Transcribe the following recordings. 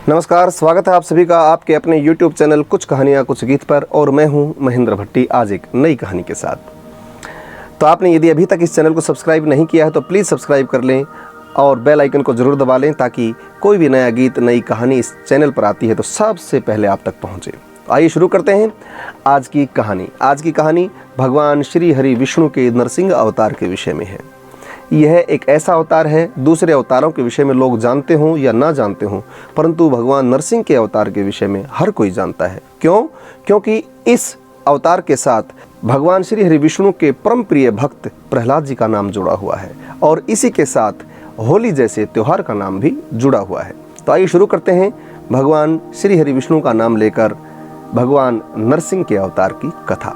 नमस्कार, स्वागत है आप सभी का आपके अपने YouTube चैनल कुछ कहानियाँ कुछ गीत पर। और मैं हूँ महेंद्र भट्टी, आज एक नई कहानी के साथ। तो आपने यदि अभी तक इस चैनल को सब्सक्राइब नहीं किया है तो प्लीज़ सब्सक्राइब कर लें और बेल आइकन को ज़रूर दबा लें ताकि कोई भी नया गीत, नई कहानी इस चैनल पर आती है तो सबसे पहले आप तक पहुँचे। आइए शुरू करते हैं आज की कहानी। आज की कहानी भगवान श्री हरि विष्णु के नरसिंह अवतार के विषय में है। यह एक ऐसा अवतार है, दूसरे अवतारों के विषय में लोग जानते हों या ना जानते हों, परंतु भगवान नरसिंह के अवतार के विषय में हर कोई जानता है। क्यों? क्योंकि इस अवतार के साथ भगवान श्री हरि विष्णु के परम प्रिय भक्त प्रहलाद जी का नाम जुड़ा हुआ है और इसी के साथ होली जैसे त्यौहार का नाम भी जुड़ा हुआ है। तो आइए शुरू करते हैं भगवान श्री हरि विष्णु का नाम लेकर भगवान नरसिंह के अवतार की कथा।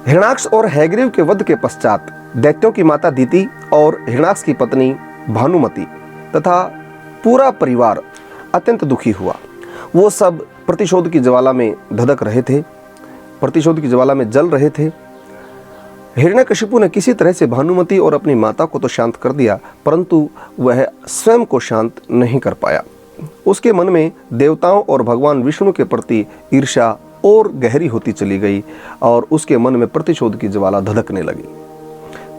हिरण्याक्ष और हयग्रीव के वध के पश्चात दैत्यों की माता दिति और हिरण्याक्ष की पत्नी भानुमति तथा पूरा परिवार अत्यंत दुखी हुआ। वो सब प्रतिशोध की ज्वाला में धधक रहे थे, प्रतिशोध की ज्वाला में जल रहे थे। हिरण्यकशिपु ने किसी तरह से भानुमति और अपनी माता को तो शांत कर दिया, परंतु वह स्वयं को शांत नहीं कर पाया। उसके मन में देवताओं और भगवान विष्णु के प्रति ईर्ष्या और गहरी होती चली गई और उसके मन में प्रतिशोध की ज्वाला धधकने लगी।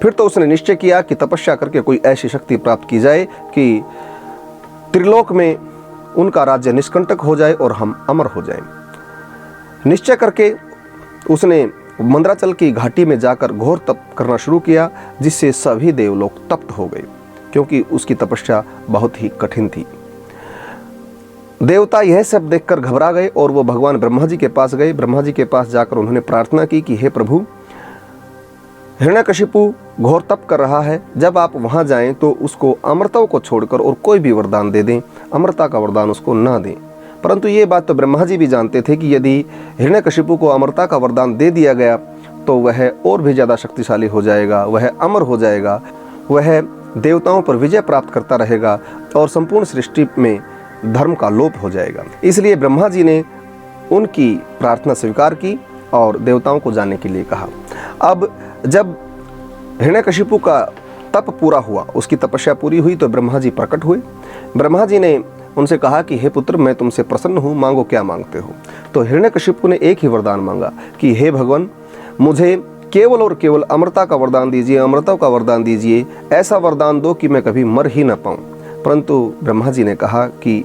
फिर तो उसने निश्चय किया कि तपस्या करके कोई ऐसी शक्ति प्राप्त की जाए कि त्रिलोक में उनका राज्य निष्कंटक हो जाए और हम अमर हो जाएं। निश्चय करके उसने मंदराचल की घाटी में जाकर घोर तप करना शुरू किया, जिससे सभी देवलोक तप्त हो गए, क्योंकि उसकी तपस्या बहुत ही कठिन थी। देवता यह सब देखकर घबरा गए और वो भगवान ब्रह्मा जी के पास गए। ब्रह्मा जी के पास जाकर उन्होंने प्रार्थना की कि हे प्रभु, हिरण्यकशिपु घोर तप कर रहा है, जब आप वहां जाएं तो उसको अमरता को छोड़कर और कोई भी वरदान दे दें, अमरता का वरदान उसको ना दें। परंतु ये बात तो ब्रह्मा जी भी जानते थे कि यदि हिरण्यकशिपु को अमरता का वरदान दे दिया गया तो वह और भी ज़्यादा शक्तिशाली हो जाएगा, वह अमर हो जाएगा, वह देवताओं पर विजय प्राप्त करता रहेगा और संपूर्ण सृष्टि में धर्म का लोप हो जाएगा। इसलिए ब्रह्मा जी ने उनकी प्रार्थना स्वीकार की और देवताओं को जाने के लिए कहा। अब जब हिरण्यकशिपु का तप पूरा हुआ, उसकी तपस्या पूरी हुई, तो ब्रह्मा जी प्रकट हुए। ब्रह्मा जी ने उनसे कहा कि हे पुत्र, मैं तुमसे प्रसन्न हूँ, मांगो क्या मांगते हो। तो हिरण्यकशिपु ने एक ही वरदान मांगा कि हे भगवान, मुझे केवल और केवल अमरता का वरदान दीजिए, अमरता का वरदान दीजिए, ऐसा वरदान दो कि मैं कभी मर ही न पाऊँ। परंतु ब्रह्मा जी ने कहा कि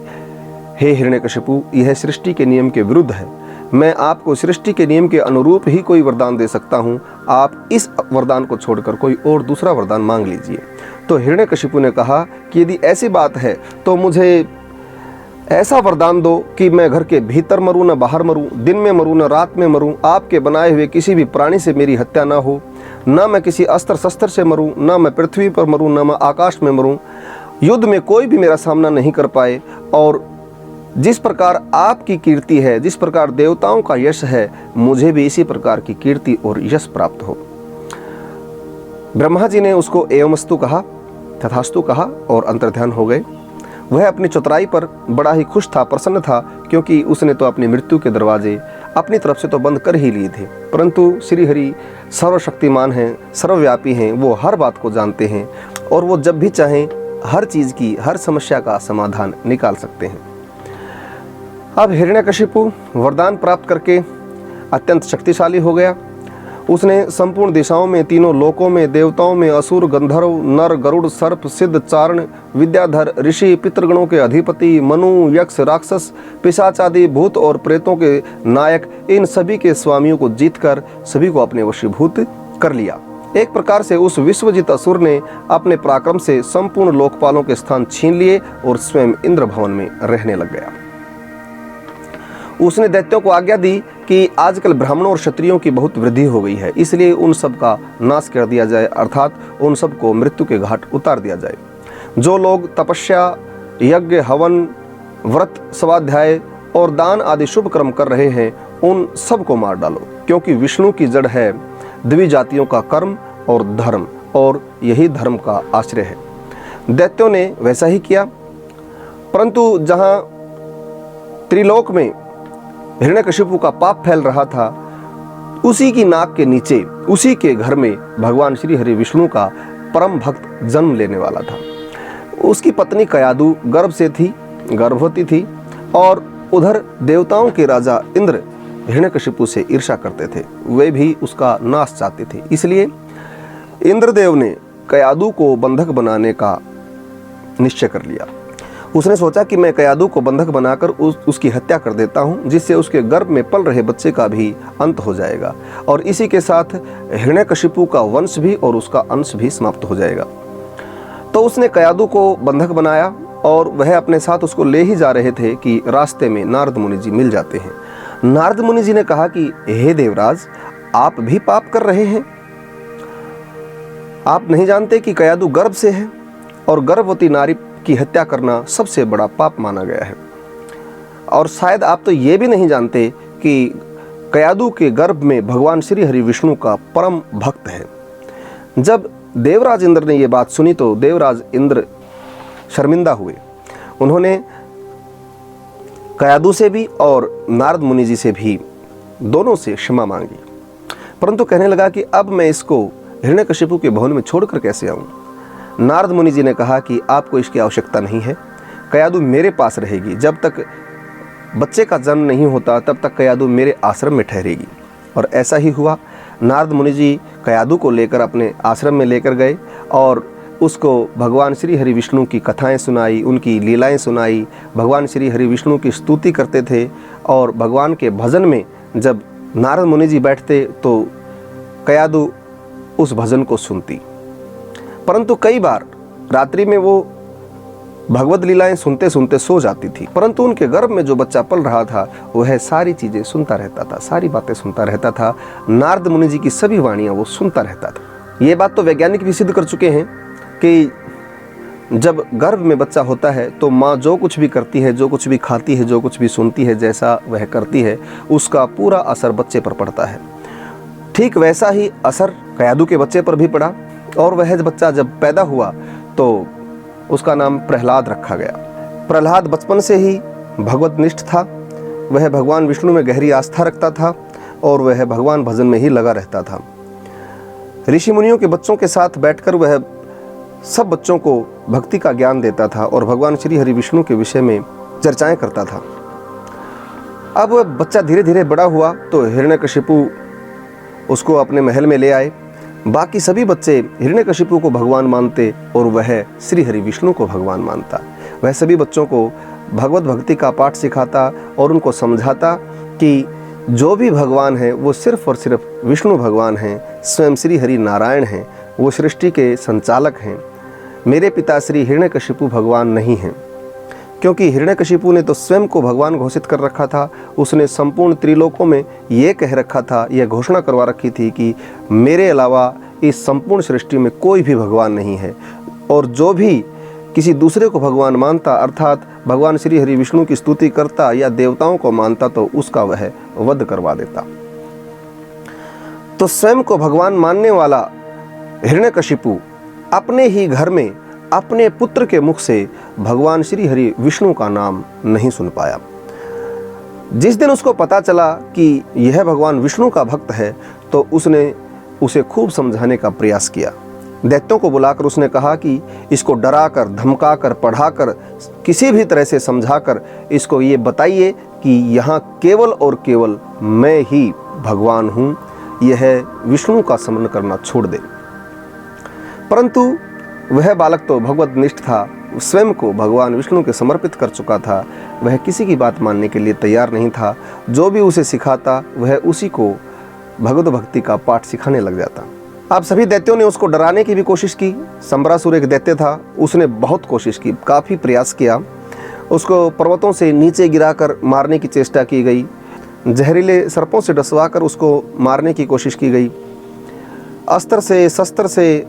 हे हिरण्यकशिपु, यह सृष्टि के नियम के विरुद्ध है, मैं आपको सृष्टि के नियम के अनुरूप ही कोई वरदान दे सकता हूँ, आप इस वरदान को छोड़कर कोई और दूसरा वरदान मांग लीजिए। तो हिरण्यकशिपु ने कहा कि यदि ऐसी बात है तो मुझे ऐसा वरदान दो कि मैं घर के भीतर मरूं न बाहर मरूं, दिन में मरूं न रात में मरूं, आपके बनाए हुए किसी भी प्राणी से मेरी हत्या ना हो, न मैं किसी अस्त्र शस्त्र से मरूं, न मैं पृथ्वी पर मरूं, न मैं आकाश में मरूं, युद्ध में कोई भी मेरा सामना नहीं कर पाए, और जिस प्रकार आपकी कीर्ति है, जिस प्रकार देवताओं का यश है, मुझे भी इसी प्रकार की कीर्ति और यश प्राप्त हो। ब्रह्मा जी ने उसको एवमस्तु कहा, तथास्तु कहा और अंतर्ध्यान हो गए। वह अपनी चतुराई पर बड़ा ही खुश था, प्रसन्न था, क्योंकि उसने तो अपनी मृत्यु के दरवाजे अपनी तरफ से तो बंद कर ही लिए थे, परंतु श्री हरि सर्वशक्तिमान हैं, सर्वव्यापी हैं, वो हर बात को जानते हैं और वो जब भी चाहें हर चीज़ की, हर समस्या का समाधान निकाल सकते हैं। अब हिरण्यकशिपु वरदान प्राप्त करके अत्यंत शक्तिशाली हो गया। उसने संपूर्ण दिशाओं में, तीनों लोकों में, देवताओं में, असुर, गंधर्व, नर, गरुड़, सर्प, सिद्ध, चारण, विद्याधर, ऋषि, पितृगणों के अधिपति, मनु, यक्ष, राक्षस, पिशाच आदि भूत और प्रेतों के नायक, इन सभी के स्वामियों को जीतकर सभी को अपने वशीभूत कर लिया। एक प्रकार से उस विश्वजित असुर ने अपने पराक्रम से संपूर्ण लोकपालों के स्थान छीन लिए और स्वयं इंद्र भवन में रहने लग गया। उसने दैत्यों को आज्ञा दी कि आजकल ब्राह्मणों और क्षत्रियों की बहुत वृद्धि हो गई है, इसलिए उन सब का नाश कर दिया जाए, अर्थात उन सब को मृत्यु के घाट उतार दिया जाए। जो लोग तपस्या, यज्ञ, हवन, व्रत, स्वाध्याय और दान आदि शुभ कर्म कर रहे हैं, उन सब को मार डालो, क्योंकि विष्णु की जड़ है द्विजातियों का कर्म और धर्म, और यही धर्म का आश्रय है। दैत्यों ने वैसा ही किया, परंतु जहाँ त्रिलोक में हिरण्यकशिपु का पाप फैल रहा था, उसी की नाक के नीचे, उसी के घर में भगवान श्री हरि विष्णु का परम भक्त जन्म लेने वाला था। उसकी पत्नी कयादु गर्भ से थी, गर्भवती थी और उधर देवताओं के राजा इंद्र हिरण्यकशिपु से ईर्ष्या करते थे, वे भी उसका नाश चाहते थे। इसलिए इंद्रदेव ने कयादु को बंधक बनाने का निश्चय कर लिया। उसने सोचा कि मैं कयादु को बंधक बनाकर उसकी हत्या कर देता हूं, जिससे उसके गर्भ में पल रहे बच्चे का भी अंत हो जाएगा और इसी के साथ हिरण्यकशिपु का वंश भी और उसका अंश भी समाप्त हो जाएगा। तो उसने कयादु को बंधक बनाया और वह अपने साथ उसको ले ही जा रहे थे कि रास्ते में नारद मुनि जी मिल जाते हैं। नारद मुनि जी ने कहा कि हे देवराज, आप भी पाप कर रहे हैं। आप नहीं जानते कि कयादु गर्भ से है और गर्भवती नारी की हत्या करना सबसे बड़ा पाप माना गया है। और शायद आप तो ये भी नहीं जानते कि कयादु के गर्भ में भगवान श्री हरि विष्णु का परम भक्त है। जब देवराज इंद्र ने ये बात सुनी तो देवराज इंद्र शर्मिंदा हुए। उन्होंने कयादु से भी और नारद मुनि जी से भी दोनों से क्षमा मांगी, परंतु कहने लगा कि अब मैं इसको हिरण्यकशिपु के भवन में छोड़कर कैसे आऊं। नारद मुनि जी ने कहा कि आपको इसकी आवश्यकता नहीं है, कयादु मेरे पास रहेगी। जब तक बच्चे का जन्म नहीं होता तब तक कयादु मेरे आश्रम में ठहरेगी। और ऐसा ही हुआ। नारद मुनि जी कयादु को लेकर अपने आश्रम में लेकर गए और उसको भगवान श्री हरि विष्णु की कथाएं सुनाई, उनकी लीलाएं सुनाई। भगवान श्री हरि विष्णु की स्तुति करते थे और भगवान के भजन में जब नारद मुनि जी बैठते तो कयादु उस भजन को सुनती। परंतु कई बार रात्रि में वो भगवत लीलाएं सुनते सुनते सो जाती थी, परंतु उनके गर्भ में जो बच्चा पल रहा था वह सारी चीज़ें सुनता रहता था, सारी बातें सुनता रहता था। नारद मुनि जी की सभी वाणियाँ वो सुनता रहता था। ये बात तो वैज्ञानिक भी सिद्ध कर चुके हैं कि जब गर्भ में बच्चा होता है तो माँ जो कुछ भी करती है, जो कुछ भी खाती है, जो कुछ भी सुनती है, जैसा वह करती है, उसका पूरा असर बच्चे पर पड़ता है। ठीक वैसा ही असर कयादु के बच्चे पर भी पड़ा और वह बच्चा जब पैदा हुआ तो उसका नाम प्रहलाद रखा गया। प्रहलाद बचपन से ही भगवतनिष्ठ था। वह भगवान विष्णु में गहरी आस्था रखता था और वह भगवान भजन में ही लगा रहता था। ऋषि मुनियों के बच्चों के साथ बैठकर वह सब बच्चों को भक्ति का ज्ञान देता था और भगवान श्री हरि विष्णु के विषय में चर्चाएं करता था। अब वह बच्चा धीरे धीरे बड़ा हुआ तो हिरण्यकशिपु उसको अपने महल में ले आए। बाकी सभी बच्चे हिरण्यकशिपु को भगवान मानते और वह श्री हरि विष्णु को भगवान मानता। वह सभी बच्चों को भगवत भक्ति का पाठ सिखाता और उनको समझाता कि जो भी भगवान है वो सिर्फ और सिर्फ विष्णु भगवान हैं, स्वयं श्री हरि नारायण हैं, वो सृष्टि के संचालक हैं। मेरे पिता श्री हिरण्यकशिपु भगवान नहीं हैं, क्योंकि हिरण्यकशिपु ने तो स्वयं को भगवान घोषित कर रखा था। उसने संपूर्ण त्रिलोकों में ये कह रखा था, यह घोषणा करवा रखी थी कि मेरे अलावा इस संपूर्ण सृष्टि में कोई भी भगवान नहीं है और जो भी किसी दूसरे को भगवान मानता अर्थात भगवान श्री हरि विष्णु की स्तुति करता या देवताओं को मानता तो उसका वह वध करवा देता। तो स्वयं को भगवान मानने वाला हिरण्यकशिपु अपने ही घर में अपने पुत्र के मुख से भगवान श्री हरि विष्णु का नाम नहीं सुन पाया। जिस दिन उसको पता चला कि यह भगवान विष्णु का भक्त है तो उसने उसे खूब समझाने का प्रयास किया। दैत्यों को बुलाकर उसने कहा कि इसको डराकर, धमकाकर, पढ़ाकर, किसी भी तरह से समझाकर इसको ये बताइए कि यहाँ केवल और केवल मैं ही भगवान हूँ, यह विष्णु का स्मरण करना छोड़ दे। परंतु वह बालक तो भगवतनिष्ठ था, स्वयं को भगवान विष्णु के समर्पित कर चुका था। वह किसी की बात मानने के लिए तैयार नहीं था। जो भी उसे सिखाता वह उसी को भगवत भक्ति का पाठ सिखाने लग जाता। अब सभी दैत्यों ने उसको डराने की भी कोशिश की। संबरासुर एक दैत्य था, उसने बहुत कोशिश की, काफ़ी प्रयास किया। उसको पर्वतों से नीचे गिराकर मारने की चेष्टा की गई, जहरीले सर्पों से डसवाकर उसको मारने की कोशिश की गई, अस्त्र से, शस्त्र से,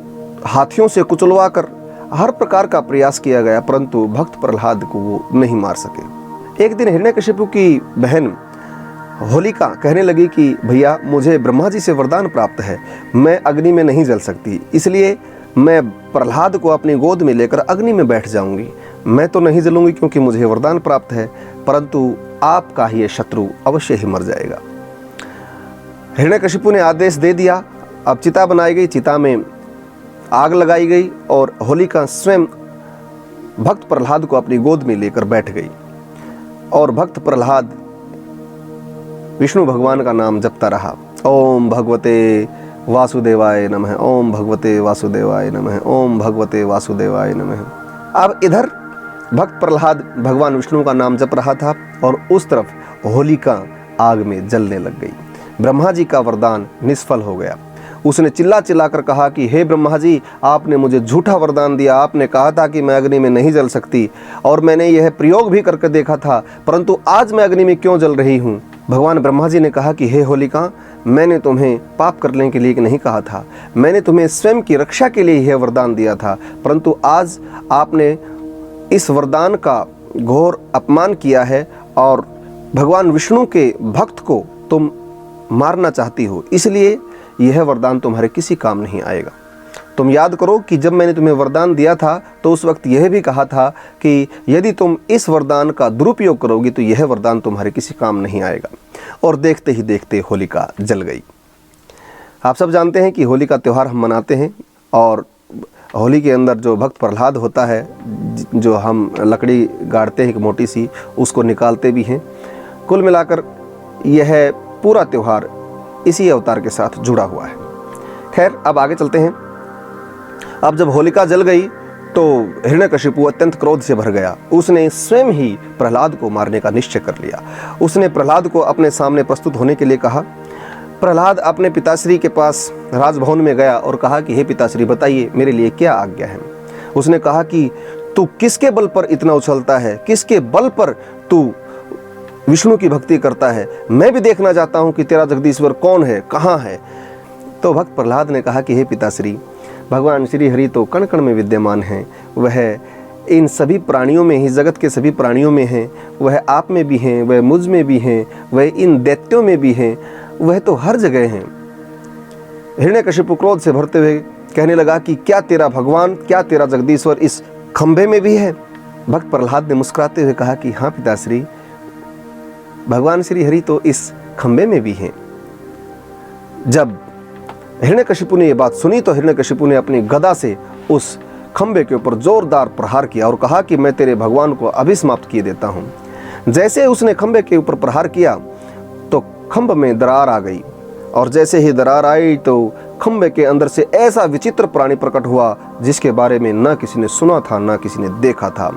हाथियों से कुचलवा कर हर प्रकार का प्रयास किया गया, परंतु भक्त प्रहलाद को वो नहीं मार सके। एक दिन हिरण्यकशिपु की बहन होलिका कहने लगी कि भैया मुझे ब्रह्मा जी से वरदान प्राप्त है, मैं अग्नि में नहीं जल सकती, इसलिए मैं प्रहलाद को अपनी गोद में लेकर अग्नि में बैठ जाऊंगी। मैं तो नहीं जलूंगी क्योंकि मुझे वरदान प्राप्त है, परंतु आपका ही ये शत्रु अवश्य ही मर जाएगा। हिरण्यकशिपु ने आदेश दे दिया। अब चिता बनाई गई, चिता में आग लगाई गई और होलिका स्वयं भक्त प्रहलाद को अपनी गोद में लेकर बैठ गई और भक्त प्रहलाद विष्णु भगवान का नाम जपता रहा। ओम भगवते वासुदेवाय नमः, ओम भगवते वासुदेवाय नमः, ओम भगवते वासुदेवाय नमः। अब इधर भक्त प्रहलाद भगवान विष्णु का नाम जप रहा था और उस तरफ होलिका आग में जलने लग गई। ब्रह्मा जी का वरदान निष्फल हो गया। उसने चिल्ला चिल्लाकर कहा कि हे ब्रह्मा जी, आपने मुझे झूठा वरदान दिया। आपने कहा था कि मैं अग्नि में नहीं जल सकती और मैंने यह प्रयोग भी करके देखा था, परंतु आज मैं अग्नि में क्यों जल रही हूँ। भगवान ब्रह्मा जी ने कहा कि हे होलिका, मैंने तुम्हें पाप करने के लिए नहीं कहा था, मैंने तुम्हें स्वयं की रक्षा के लिए यह वरदान दिया था, परंतु आज आपने इस वरदान का घोर अपमान किया है और भगवान विष्णु के भक्त को तुम मारना चाहती हो, इसलिए यह वरदान तुम्हारे किसी काम नहीं आएगा। तुम याद करो कि जब मैंने तुम्हें वरदान दिया था तो उस वक्त यह भी कहा था कि यदि तुम इस वरदान का दुरुपयोग करोगी तो यह वरदान तुम्हारे किसी काम नहीं आएगा। और देखते ही देखते होलिका जल गई। आप सब जानते हैं कि होली का त्यौहार हम मनाते हैं और होली के अंदर जो भक्त प्रहलाद होता है, जो हम लकड़ी गाड़ते हैं एक मोटी सी, उसको निकालते भी हैं। कुल मिलाकर यह पूरा त्यौहार इसी अवतार के साथ जुड़ा हुआ है। खैर, अब आगे चलते हैं। अब जब होलिका जल गई तो हिरण्यकशिपु अत्यंत क्रोध से भर गया। उसने स्वयं ही प्रहलाद को मारने का निश्चय कर लिया। उसने प्रहलाद को अपने सामने प्रस्तुत होने के लिए कहा। प्रहलाद अपने पिताश्री के पास राजभवन में गया और कहा कि हे पिताश्री, बताइए मेरे लिए क्या आज्ञा है। उसने कहा कि तू किसके बल पर इतना उछलता है, किसके बल पर तू विष्णु की भक्ति करता है, मैं भी देखना चाहता हूं कि तेरा जगदीश्वर कौन है, कहाँ है। तो भक्त प्रहलाद ने कहा कि हे पिताश्री, भगवान श्री हरि तो कण कण में विद्यमान हैं, वह इन सभी प्राणियों में ही, जगत के सभी प्राणियों में हैं, वह आप में भी हैं, वह मुझ में भी हैं, वह इन दैत्यों में भी हैं, वह तो हर जगह हैं। हिरण्यकशिपु क्रोध से भरते हुए कहने लगा कि क्या तेरा भगवान, क्या तेरा जगदीश्वर इस खंभे में भी है। भक्त प्रहलाद ने मुस्कुराते हुए कहा कि हाँ पिताश्री, भगवान श्री हरि तो इस खंभे में भी हैं। जब हिरण्यकशिपु ने यह बात सुनी तो हिरण्यकशिपु ने अपनी गदा से उस खंभे के ऊपर जोरदार प्रहार किया और कहा कि मैं तेरे भगवान को अभी समाप्त किए देता हूं। जैसे उसने खंभे के ऊपर प्रहार किया तो खंभ में दरार आ गई और जैसे ही दरार आई तो खंभे के अंदर से ऐसा विचित्र प्राणी प्रकट हुआ जिसके बारे में ना किसी ने सुना था, ना किसी ने देखा था।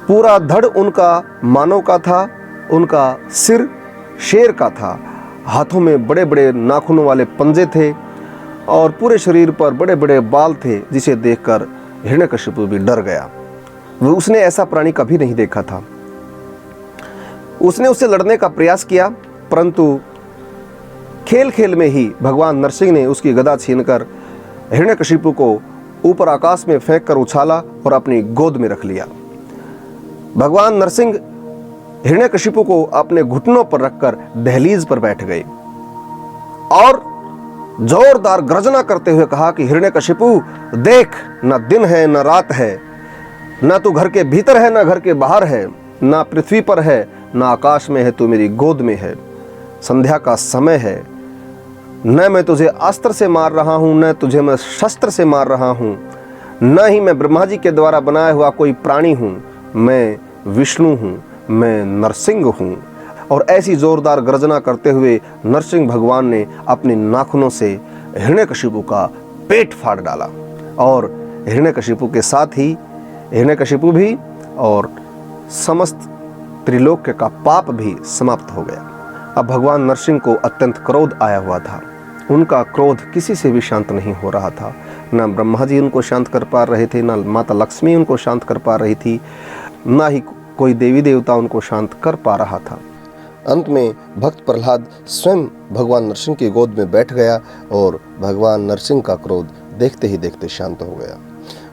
पूरा धड़ उनका मानव का था, उनका सिर शेर का था, हाथों में बड़े बड़े नाखूनों वाले पंजे थे और पूरे शरीर पर बड़े बड़े बाल थे, जिसे देखकर हिरण्यकशिपु भी डर गया। उसने ऐसा प्राणी कभी नहीं देखा था। उसने उससे लड़ने का प्रयास किया, परंतु खेल खेल में ही भगवान नरसिंह ने उसकी गदा छीनकर हिरण्यकशिपु को ऊपर आकाश में फेंक कर उछाला और अपनी गोद में रख लिया। भगवान नरसिंह हिरण्यकशिपु को अपने घुटनों पर रखकर दहलीज पर बैठ गए और जोरदार गर्जना करते हुए कहा कि हिरण्यकशिपु देख, न दिन है न रात है, न तू घर के भीतर है न घर के बाहर है, न पृथ्वी पर है न आकाश में है, तू मेरी गोद में है। संध्या का समय है, न मैं तुझे अस्त्र से मार रहा हूं, न तुझे मैं शस्त्र से मार रहा हूं, न ही मैं ब्रह्मा जी के द्वारा बनाया हुआ कोई प्राणी हूं, मैं विष्णु हूं, मैं नरसिंह हूं। और ऐसी जोरदार गर्जना करते हुए नरसिंह भगवान ने अपने नाखूनों से हिरण्यकशिपु का पेट फाड़ डाला और हिरण्यकशिपु के साथ ही हिरण्यकशिपु भी और समस्त त्रिलोक्य का पाप भी समाप्त हो गया। अब भगवान नरसिंह को अत्यंत क्रोध आया हुआ था। उनका क्रोध किसी से भी शांत नहीं हो रहा था। न ब्रह्मा जी उनको शांत कर पा रहे थे, न माता लक्ष्मी उनको शांत कर पा रही थी, न ही कोई देवी देवता उनको शांत कर पा रहा था। अंत में भक्त प्रहलाद स्वयं भगवान नरसिंह की गोद में बैठ गया और भगवान नरसिंह का क्रोध देखते ही देखते शांत हो गया।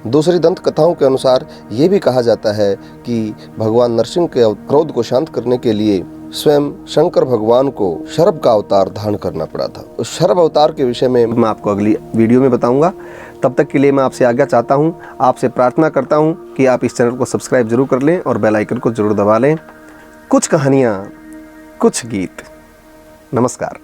दूसरी दंत कथाओं के अनुसार ये भी कहा जाता है कि भगवान नरसिंह के क्रोध को शांत करने के लिए स्वयं शंकर भगवान को शरभ का अवतार धारण करना पड़ा था। उस शरभ अवतार के विषय में मैं आपको अगली वीडियो में बताऊंगा। तब तक के लिए मैं आपसे आज्ञा चाहता हूं, आपसे प्रार्थना करता हूं कि आप इस चैनल को सब्सक्राइब जरूर कर लें और बेल आइकन को जरूर दबा लें। कुछ कहानियां, कुछ गीत। नमस्कार।